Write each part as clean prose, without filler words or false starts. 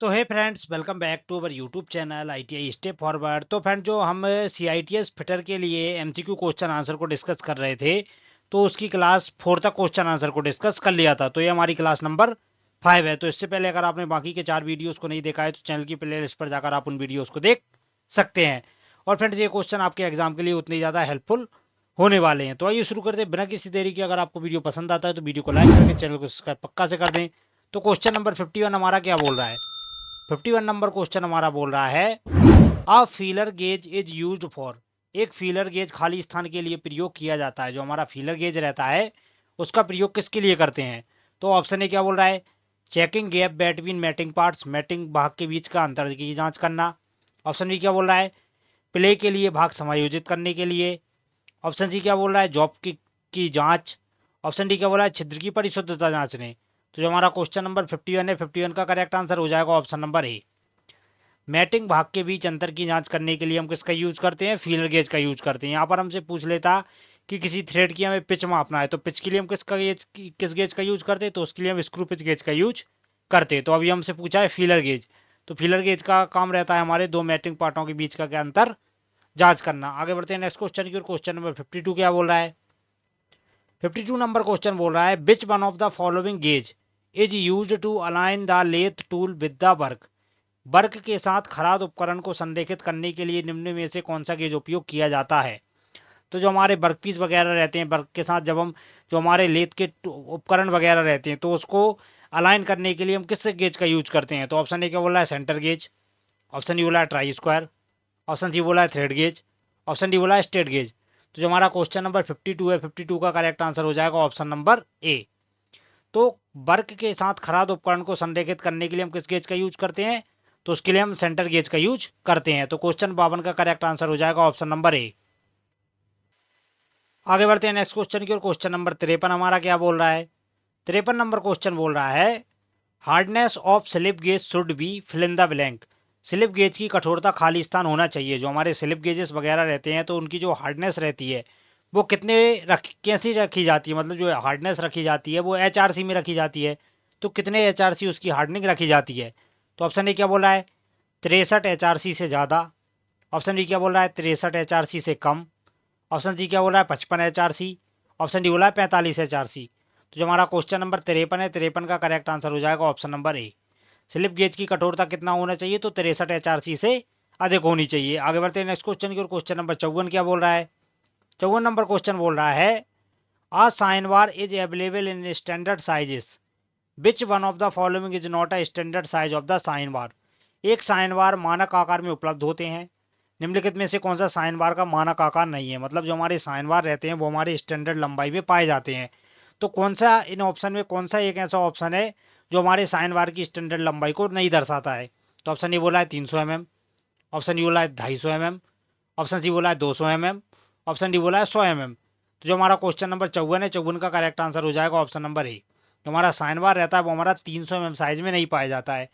तो hey friends, welcome back to our YouTube channel ITI step forward. तो friend, जो हम सीआईटीएस फिटर के लिए एमसीक्यू क्वेश्चन आंसर को डिस्कस कर रहे थे, तो उसकी क्लास 4 तक क्वेश्चन आंसर को डिस्कस कर लिया था। तो ये हमारी क्लास नंबर 5 है। तो इससे पहले अगर आपने बाकी के 4 वीडियोस को नहीं देखा है तो चैनल की प्ले लिस्ट पर जाकर आप उन वीडियोस को देख सकते हैं। और फ्रेंड्स, ये क्वेश्चन आपके एग्जाम के लिए उतने ज़्यादा हेल्पफुल होने वाले हैं। तो आइए शुरू करते हैं बिना किसी देरी के। अगर आपको वीडियो पसंद आता है तो वीडियो को लाइक करके चैनल को सब्सक्राइब पक्का से कर दें। तो क्वेश्चन नंबर 51 हमारा क्या बोल रहा है? 51 नंबर क्वेश्चन हमारा बोल रहा है, a feeler gauge is used for. एक फीलर गेज खाली स्थान के लिए प्रयोग किया जाता है। जो हमारा फीलर गेज रहता है उसका प्रयोग किसके लिए करते हैं? तो ऑप्शन ए क्या बोल रहा है, checking gap between mating parts, mating भाग के बीच का अंतर की जांच करना। ऑप्शन बी क्या बोल रहा है, प्ले के लिए भाग समायोजित करने के लिए। ऑप्शन सी क्या बोल रहा है, जॉब की जांच। ऑप्शन डी क्या बोला है, छिद्र की परिशुद्धता जांचने। तो जो हमारा क्वेश्चन नंबर 51 है, 51 का करेक्ट आंसर हो जाएगा ऑप्शन नंबर ए। मैटिंग भाग के बीच अंतर की जांच करने के लिए हम किसका यूज करते हैं? फीलर गेज का यूज करते हैं। यहाँ पर हमसे पूछ लेता कि किसी थ्रेड की हमें पिच मापना है, तो पिच के लिए हम किस गेज का यूज करते हैं? तो उसके लिए हम स्क्रू पिच गेज का यूज करते हैं। तो अभी हमसे पूछा है फीलर गेज। तो फीलर गेज का काम रहता है हमारे दो मैटिंग पार्टों के बीच का क्या अंतर जांच करना। आगे बढ़ते हैं नेक्स्ट क्वेश्चन की ओर। क्वेश्चन नंबर 52 क्या बोल रहा है? 52 नंबर क्वेश्चन बोल रहा है, which one of the following gauge is used to align the lathe tool with the work. Work के साथ खराद उपकरण को संरेखित करने के लिए निम्न में से कौन सा गेज उपयोग किया जाता है? तो जो हमारे वर्क पीस वगैरह रहते हैं, वर्क के साथ जब हम जो हमारे लेथ के उपकरण वगैरह रहते हैं तो उसको अलाइन करने के लिए हम किस गेज का यूज करते हैं? तो ऑप्शन ए क्या बोला है, सेंटर गेज। ऑप्शन डी बोला है ट्राई स्क्वायर। ऑप्शन सी बोला है थ्रेड गेज। ऑप्शन डी बोला है स्ट्रेट गेज। तो जो हमारा क्वेश्चन नंबर 52 है, 52 का करेक्ट आंसर हो जाएगा ऑप्शन नंबर ए। तो वर्क के साथ खराद उपकरण को संरेखित करने के लिए हम किस गेज का यूज करते हैं? तो उसके लिए हम सेंटर गेज का यूज करते हैं। तो क्वेश्चन 52 का करेक्ट आंसर हो जाएगा ऑप्शन नंबर ए। आगे बढ़ते हैं नेक्स्ट क्वेश्चन की ओर। क्वेश्चन नंबर 53 हमारा क्या बोल रहा है? 53 नंबर क्वेश्चन बोल रहा है, hardness of slip gauge should be fill in the blank. Slip gauge की कठोरता खाली स्थान होना चाहिए। जो हमारे स्लिप गेजेस वगैरह रहते हैं तो उनकी जो हार्डनेस रहती है वो कैसी रखी जाती है? मतलब जो हार्डनेस रखी जाती है वो एचआरसी में रखी जाती है। तो कितने एचआरसी उसकी हार्डनिंग रखी जाती है? तो ऑप्शन ए क्या बोला है, 63 एचआरसी से ज़्यादा। ऑप्शन बी क्या बोल रहा है, 63 एचआरसी से कम। ऑप्शन सी क्या बोला है, 55 एचआरसी। ऑप्शन डी बोला है 45 एचआरसी। तो जो हमारा क्वेश्चन नंबर 53 है, 53 का करेक्ट आंसर हो जाएगा ऑप्शन नंबर ए। स्लिप गेज की कठोरता कितना होना चाहिए? तो 63 एचआरसी से अधिक होनी चाहिए। आगे बढ़ते हैं नेक्स्ट क्वेश्चन की ओर। क्वेश्चन नंबर 54 क्या बोल रहा है? 54 नंबर क्वेश्चन बोल रहा है, a sine bar is available in standard sizes, which one of the following is not a standard size of the sine bar. एक साइन बार मानक आकार में उपलब्ध होते हैं, निम्नलिखित में से कौन सा साइन बार का मानक आकार नहीं है? मतलब जो हमारे साइन बार रहते हैं वो हमारे स्टैंडर्ड लंबाई में पाए जाते हैं। तो कौन सा इन ऑप्शन में कौन सा एक ऐसा ऑप्शन है जो हमारे साइन बार की स्टैंडर्ड लंबाई को नहीं दर्शाता है? तो ऑप्शन ए बोला है 300 mm। ऑप्शन डी बोला है 250 mm। ऑप्शन सी बोला है 200 mm। ऑप्शन डी बोला है 100 mm। तो जो हमारा क्वेश्चन नंबर 54 है, 54 का करेक्ट आंसर हो जाएगा ऑप्शन नंबर ए। जो हमारा साइन बार रहता है वो हमारा 300 mm साइज में नहीं पाया जाता है।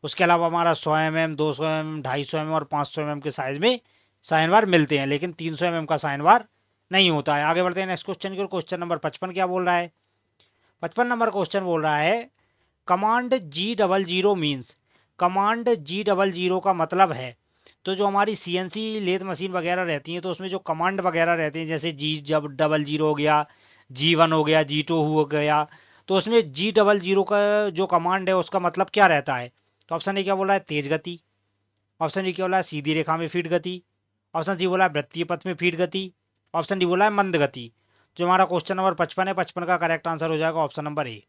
उसके अलावा हमारा 100 mm, 200 mm, 250 mm और 500 mm के साइज में साइन बार मिलते हैं, लेकिन 300 mm का साइन बार नहीं होता है। आगे बढ़ते हैं नेक्स्ट क्वेश्चन की ओर। क्वेश्चन नंबर 55 क्या बोल रहा है? 55 नंबर क्वेश्चन बोल रहा है, command G00 means. Command G00 का मतलब है, तो जो हमारी सीएनसी लेथ मशीन वगैरह रहती है तो उसमें जो कमांड वगैरह रहते हैं, जैसे G00 हो गया, G1 हो गया, G2 हो गया, तो उसमें G00 का जो कमांड है उसका मतलब क्या रहता है? तो ऑप्शन ए क्या बोला है, तेज गति। ऑप्शन डी क्या बोला है, सीधी रेखा में फीड गति। ऑप्शन सी बोला है वृत्तीय पथ में फीड गति। ऑप्शन डी बोला है मंद गति। जो हमारा क्वेश्चन नंबर 55 है, 55 का करेक्ट आंसर हो जाएगा ऑप्शन नंबर ए,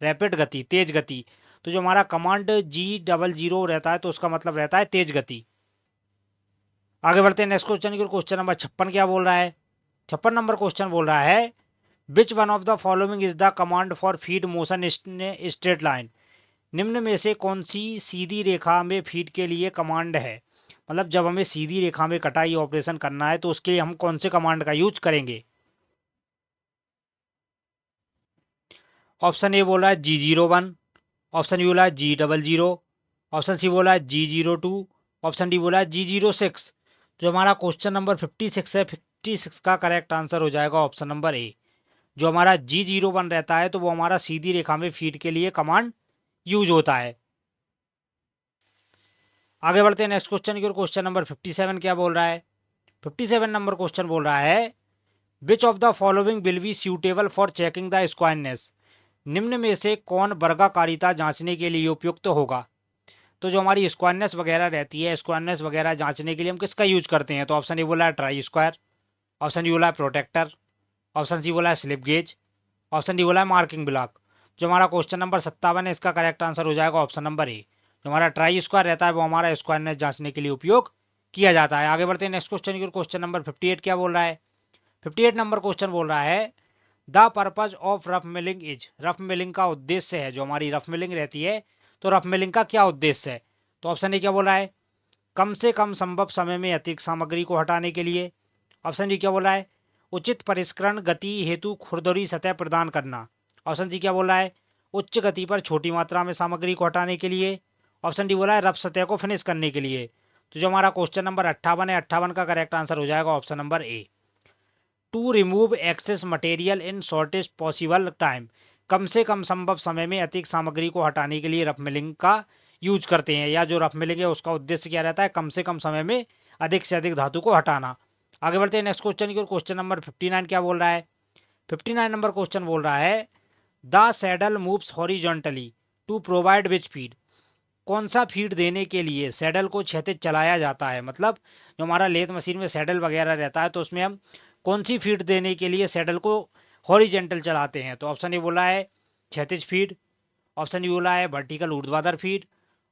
रैपिड गति, तेज गति। तो जो हमारा कमांड G00 रहता है तो उसका मतलब रहता है तेज गति। आगे बढ़ते हैं नेक्स्ट क्वेश्चन की। क्वेश्चन नंबर 56 क्या बोल रहा है? 56 नंबर क्वेश्चन बोल रहा है, which one of the following is the command for feed motion straight line. निम्न में से कौन सी सीधी रेखा में फीड के लिए कमांड है? मतलब जब हमें सीधी रेखा में कटाई ऑपरेशन करना है तो उसके लिए हम कौन से कमांड का यूज करेंगे? ऑप्शन ए बोला है G01। ऑप्शन बी बोला है G00। ऑप्शन सी बोला है G02। ऑप्शन डी बोला है G06। जो हमारा क्वेश्चन नंबर 56 है, 56 का करेक्ट आंसर हो जाएगा ऑप्शन नंबर ए। जो हमारा G01 रहता है तो वो हमारा सीधी रेखा में फीड के लिए कमांड यूज होता है। आगे बढ़ते हैं नेक्स्ट क्वेश्चन की ओर। क्वेश्चन नंबर 57 क्या बोल रहा है? 57 नंबर क्वेश्चन बोल रहा है which of the following will be suitable for checking the squareness. निम्न में से कौन वर्गाकारिता जांचने के लिए उपयुक्त होगा? तो जो हमारी स्क्वायरनेस वगैरह रहती है, स्क्वायरनेस वगैरह जांचने के लिए हम किसका यूज करते हैं? तो ऑप्शन ए बोला है ट्राई स्क्वायर, ऑप्शन डी बोला है प्रोटेक्टर, ऑप्शन सी बोला है स्लिप गेज, ऑप्शन डी बोला है मार्किंग ब्लॉक। जो हमारा क्वेश्चन नंबर 57 है इसका करेक्ट आंसर हो जाएगा ऑप्शन नंबर ए। जो हमारा ट्राई स्क्वायर रहता है वो हमारा स्क्वायरनेस जांचने के लिए उपयोग किया जाता है। आगे बढ़ते हैं नेक्स्ट क्वेश्चन की। क्वेश्चन नंबर 58 क्या बोल रहा है? 58 नंबर क्वेश्चन बोल रहा है the purpose of rough milling is. Rough milling का उद्देश्य है, जो हमारी रफ मिलिंग रहती है तो रफ मिलिंग का क्या उद्देश्य है? तो ऑप्शन ए क्या बोला है? कम से कम संभव समय में अतिरिक्त सामग्री को हटाने के लिए। ऑप्शन डी क्या बोला है? उचित परिष्करण गति हेतु खुरदरी सतह प्रदान करना। ऑप्शन सी क्या बोला है? उच्च गति पर छोटी मात्रा में सामग्री को हटाने के लिए। ऑप्शन डी बोला है रफ सतह को फिनिश करने के लिए। तो जो हमारा क्वेश्चन नंबर 58 है, 58 का करेक्ट आंसर हो जाएगा option number A. To remove excess material in shortest possible time. कम से कम संभव समय में अधिक सामग्री को हटाने के लिए रफ मिलिंग का यूज करते हैं, या जो रफ मिलिंग है उसका उद्देश्य क्या रहता है? कम से कम समय में अधिक से अधिक धातु को हटाना। आगे बढ़ते हैं नेक्स्ट क्वेश्चन की ओर। क्वेश्चन नंबर 59 क्या बोल रहा है? 59 नंबर क्वेश्चन बोल रहा है the saddle moves horizontally to provide which feed. कौन सा फीड देने के लिए सैडल को क्षैतिज चलाया जाता है? मतलब जो हमारा लेथ मशीन में सैडल वगैरह रहता है तो उसमें हम कौन सी फीड देने के लिए सैडल को हॉरिजेंटल चलाते हैं? तो ऑप्शन ए बोला है क्षैतिज फीड, ऑप्शन डी बोला है वर्टिकल ऊर्ध्वाधर फीड,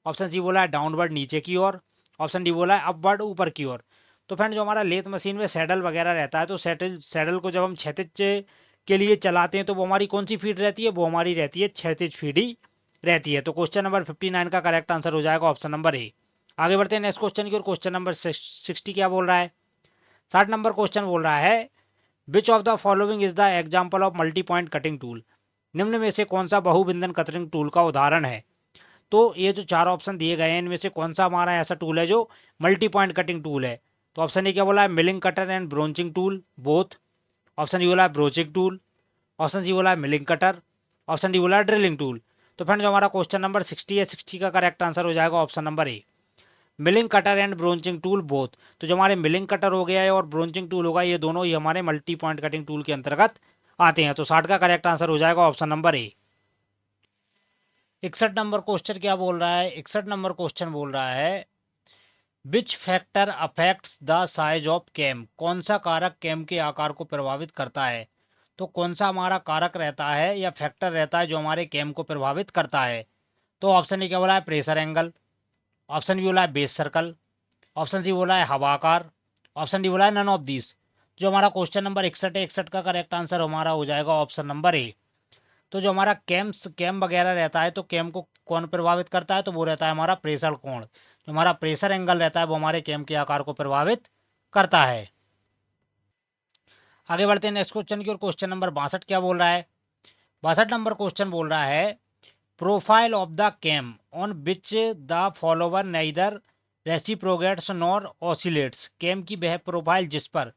ऑप्शन सी बोला है डाउनवर्ड नीचे की ओर, ऑप्शन डी बोला है अपवर्ड ऊपर की ओर। तो फ्रेंड जो हमारा लेथ मशीन में सैडल वगैरह रहता है तो सैडल को जब हम क्षैतिज के लिए चलाते हैं तो वो हमारी कौन सी फीड रहती है? वो हमारी रहती है क्षैतिज फीड ही रहती है। तो क्वेश्चन नंबर 59 का करेक्ट आंसर हो जाएगा ऑप्शन नंबर ए। आगे बढ़ते हैं नेक्स्ट क्वेश्चन की ओर। क्वेश्चन नंबर 60 क्या बोल रहा है? 60 नंबर क्वेश्चन बोल रहा है which of the following is the example of multi point cutting tool. निम्न में से कौन सा बहुबिंदन कटरिंग टूल का उदाहरण है? तो ये जो चार ऑप्शन दिए गए हैं इनमें से कौन सा हमारा ऐसा टूल है जो मल्टी पॉइंट कटिंग टूल है? तो ऑप्शन ए क्या बोला है? Milling cutter and broaching tool both. Option D बोला है ब्रोचिंग टूल, ऑप्शन सी बोला है मिलिंग कटर, ऑप्शन डी बोला है ड्रिलिंग टूल। तो फ्रेंड जो हमारा क्वेश्चन नंबर 60 है, 60 का करेक्ट आंसर हो जाएगा option number A, milling cutter and broaching tool both. तो जो हमारे मिलिंग कटर हो गया है और ब्रोंचिंग टूल होगा ये दोनों ही हमारे मल्टी पॉइंट कटिंग टूल के अंतर्गत आते हैं। तो 60 का करेक्ट आंसर हो जाएगा ऑप्शन नंबर ए। 61 नंबर क्वेश्चन क्या बोल रहा है? 61 नंबर क्वेश्चन बोल रहा है which factor affects the size of cam. कौन सा कारक कैम के आकार को प्रभावित करता है? तो कौन सा हमारा कारक रहता है या फैक्टर रहता है जो हमारे कैम को प्रभावित करता है? तो ऑप्शन ए क्या बोला है? प्रेशर एंगल, ऑप्शन बी बोला है बेस सर्कल, ऑप्शन सी बोला है हवा आकार, ऑप्शन डी बोला है नन ऑफ दिस। जो हमारा क्वेश्चन नंबर 61 है, 61 का करेक्ट आंसर हमारा हो जाएगा ऑप्शन नंबर ए। तो जो हमारा कैम वगैरह रहता है तो कैम को कौन प्रभावित करता है? तो वो रहता है हमारा प्रेशर कोण। जो हमारा प्रेशर एंगल रहता है वो हमारे कैम के आकार को प्रभावित करता है। आगे बढ़ते हैं नेक्स्ट क्वेश्चन की ओर। क्वेश्चन नंबर 62 क्या बोल रहा है? 62 नंबर क्वेश्चन बोल रहा है profile of the cam on which the follower neither reciprocates nor oscillates. Cam की वह प्रोफाइल जिस पर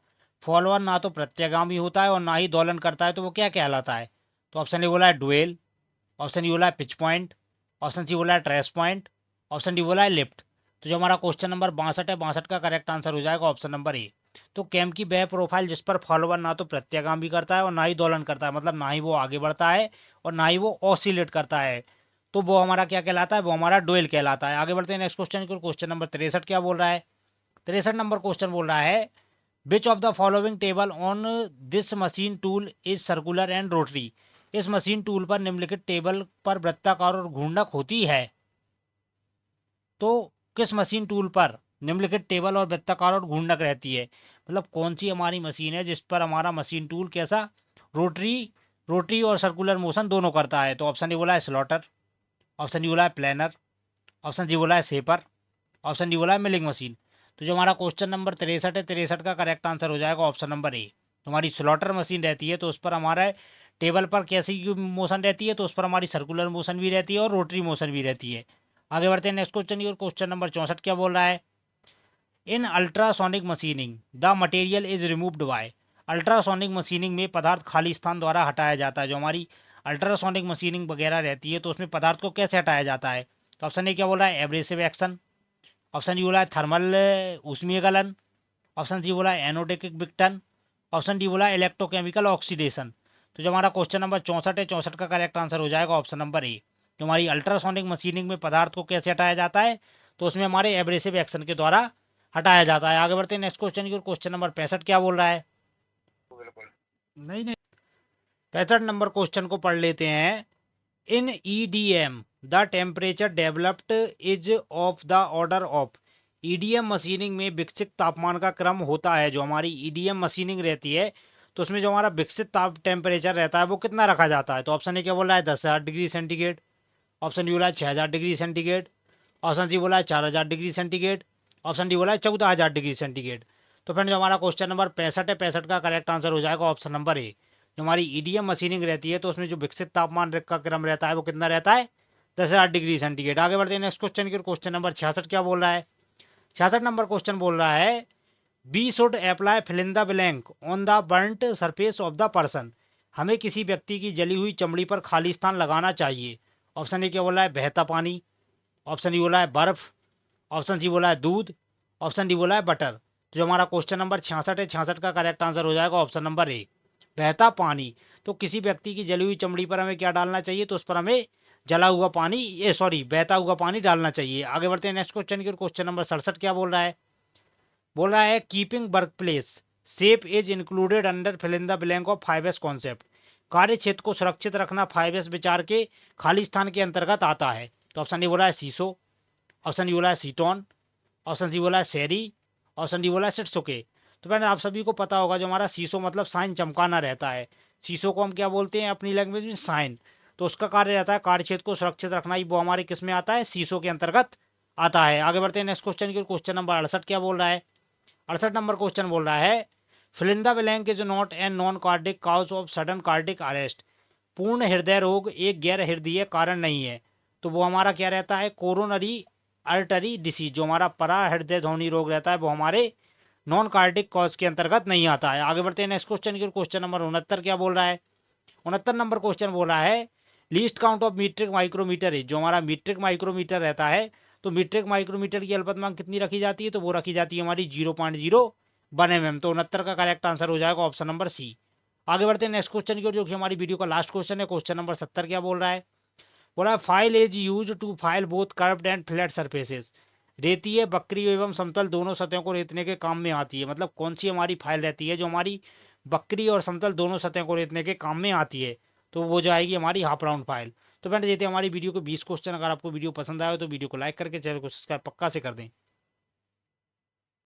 फॉलोवर ना तो प्रत्यागामी होता है और ना ही दोलन करता है तो वो क्या कहलाता है? तो ऑप्शन ए बोला है डुएल, ऑप्शन डी बोला है पिच पॉइंट, ऑप्शन सी बोला है ट्रेस पॉइंट, ऑप्शन डी बोला है लिफ्ट। तो जो हमारा क्वेश्चन नंबर 62 है, 62 का करेक्ट आंसर हो जाएगा ऑप्शन नंबर ए। तो कैम की वह प्रोफाइल जिस पर फॉलोवर ना तो प्रत्यागामी करता है और ना ही दोलन करता है, मतलब ना ही वो आगे बढ़ता है और ना ही वो ऑसिलेट करता है, तो वो हमारा क्या कहलाता है? वो हमारा डुएल कहलाता है। आगे बढ़ते हैं नेक्स्ट क्वेश्चन की। क्वेश्चन नंबर 63 क्या बोल रहा है? 63 नंबर क्वेश्चन बोल रहा है which of the following table on this machine tool is circular and rotary. इस मशीन टूल पर निम्नलिखित टेबल पर वृत्ताकार और घूर्णक होती है। तो किस मशीन टूल पर निम्नलिखित टेबल और वृत्ताकार और घूर्णक रहती है? मतलब कौन सी हमारी मशीन है जिस पर हमारा मशीन टूल कैसा रोटरी और सर्कुलर मोशन दोनों करता है? तो ऑप्शन ए बोला है स्लॉटर, ऑप्शन डी बोला है प्लानर, ऑप्शन सी बोला है सेपर, ऑप्शन डी बोला है मिलिंग मशीन। तो जो हमारा क्वेश्चन नंबर 63 है, 63 का करेक्ट आंसर हो जाएगा ऑप्शन नंबर ए। हमारी स्लॉटर मशीन रहती है तो उस पर हमारा टेबल पर कैसी मोशन रहती है? तो उस पर हमारी सर्कुलर मोशन भी रहती है और रोटरी मोशन भी रहती है। आगे बढ़ते हैं नेक्स्ट क्वेश्चन की ओर। क्वेश्चन नंबर 64 क्या बोल रहा है? In ultrasonic machining the material is removed by. Ultrasonic machining में पदार्थ खाली स्थान द्वारा हटाया जाता है। जो हमारी अल्ट्रासोनिक मशीनिंग वगैरह रहती है तो उसमें पदार्थ को कैसे हटाया जाता है? तो ऑप्शन ए क्या बोल रहा है? एब्रेसिव एक्शन, ऑप्शन डी बोला है थर्मल ऊष्मीय गलन। ऑप्शन सी बोला है एनोडिक विघटन। ऑप्शन डी बोला है इलेक्ट्रोकेमिकल ऑक्सीडेशन। तो जो हमारा क्वेश्चन नंबर 64 है, 64 का करेक्ट आंसर हो जाएगा ऑप्शन नंबर ए। जो हमारी अल्ट्रासोनिक मशीनिंग में पदार्थ को कैसे हटाया जाता है, तो उसमें हमारे एब्रेसिव एक्शन के द्वारा हटाया जाता है। आगे बढ़ते हैं नेक्स्ट क्वेश्चन की ओर। क्वेश्चन नंबर 65 क्या बोल रहा है? नहीं नहीं, 65 नंबर क्वेश्चन को पढ़ लेते हैं। In EDM the temperature developed is of the order of. EDM machining में विकसित तापमान का क्रम होता है। जो हमारी ईडीएम मशीनिंग रहती है, तो उसमें जो हमारा विकसित ताप टेम्परेचर रहता है वो कितना रखा जाता है? तो ऑप्शन ए क्या बोला है 10,000 डिग्री सेंटीग्रेड। ऑप्शन डी बोला है 6,000 डिग्री सेंटीग्रेड। ऑप्शन सी बोला है 4,000 डिग्री सेंटीग्रेड। ऑप्शन डी बोला है 14,000 डिग्री सेंटीग्रेड। तो फ्रेंड जो हमारा क्वेश्चन नंबर 65 है, 65 का करेक्ट आंसर हो जाएगा ऑप्शन नंबर ए। जो हमारी ईडीएम मशीनिंग रहती है, तो उसमें जो विकसित तापमान का क्रम रहता है वो कितना रहता है? 10,000 डिग्री सेंटीग्रेड। आगे बढ़ते हैं नेक्स्ट क्वेश्चन की। क्वेश्चन नंबर 66 क्या बोल रहा है? 66 नंबर क्वेश्चन बोल रहा है be should apply fill in the blank on the burnt surface of the person. हमें किसी व्यक्ति की जली हुई चमड़ी पर खाली स्थान लगाना चाहिए। ऑप्शन ए क्या बोला है बहता पानी। ऑप्शन डी बोला है बर्फ। ऑप्शन सी बोला है दूध। ऑप्शन डी बोला है बटर। तो जो हमारा क्वेश्चन नंबर 66 है, 66 का करेक्ट आंसर हो जाएगा ऑप्शन नंबर ए, बहता पानी। तो किसी व्यक्ति की जली हुई चमड़ी पर हमें क्या डालना चाहिए? तो उस पर हमें जला हुआ पानी, ये सॉरी बहता हुआ पानी डालना चाहिए। आगे बढ़ते हैं नेक्स्ट क्वेश्चन की। क्वेश्चन नंबर 67 क्या बोल रहा है? बोल रहा है keeping work place safe is included under fill in the blank of 5S concept. कार्य क्षेत्र को सुरक्षित रखना 5S विचार के खाली स्थान के अंतर्गत आता है। तो ऑप्शन डी बोला है सीसो। ऑप्शन डी बोला है सीटोन। ऑप्शन सी बोला है सेरी। ऑप्शन डी बोला है सिट्सुके। तो फ्रेंड आप सभी को पता होगा, जो हमारा सीसो मतलब साइन चमकाना रहता है। सीसो को हम क्या बोलते हैं अपनी लैंग्वेज में? साइन। तो उसका कार्य रहता है कार्य क्षेत्र को सुरक्षित रखना ही, वो हमारे किस में आता है? सीसो के अंतर्गत आता है। आगे बढ़ते हैं नेक्स्ट क्वेश्चन की। क्वेश्चन नंबर 68 क्या बोल रहा है? 68 नंबर क्वेश्चन बोल रहा है fill in the blank is not an non cardiac cause of sudden cardiac arrest. पूर्ण हृदय रोग एक गैर हृदय कारण नहीं है। तो वो हमारा क्या रहता है? Coronary artery disease. जो हमारा परा हृदय ध्वनि रोग रहता है वो हमारे नॉन कार्डिक कॉज के अंतर्गत नहीं आता है। आगे बढ़ते हैं नेक्स्ट क्वेश्चन की। क्वेश्चन नंबर 69 क्या बोल रहा है? 69 नंबर क्वेश्चन बोल रहा है least count of metric micrometer है। जो हमारा मीट्रिक माइक्रोमीटर रहता है, तो मीट्रिक माइक्रोमीटर की अल्पतमांक कितनी रखी जाती है? तो वो रखी जाती है हमारी 0.01 mm। तो 69 का करेक्ट आंसर हो जाएगा ऑप्शन नंबर सी। आगे बढ़ते हैं नेक्स्ट क्वेश्चन की ओर, जो कि हमारी वीडियो का लास्ट क्वेश्चन है। क्वेश्चन नंबर 70 क्या बोल रहा है? बोला file is use to file both curved and flat surfaces. रेतीय, वक्री एवं समतल दोनों सतहों को रेतने के काम में आती है। मतलब कौन सी हमारी फाइल रहती है जो हमारी वक्री और समतल दोनों सतहों को रेतने के काम में आती है? तो वो जो आएगी हमारी हाफ राउंड फाइल। तो फ्रेंड ये थे हमारी वीडियो के 20 क्वेश्चन। अगर आपको वीडियो पसंद आया हो तो वीडियो को लाइक करके चैनल को सब्सक्राइब पक्का से कर दें।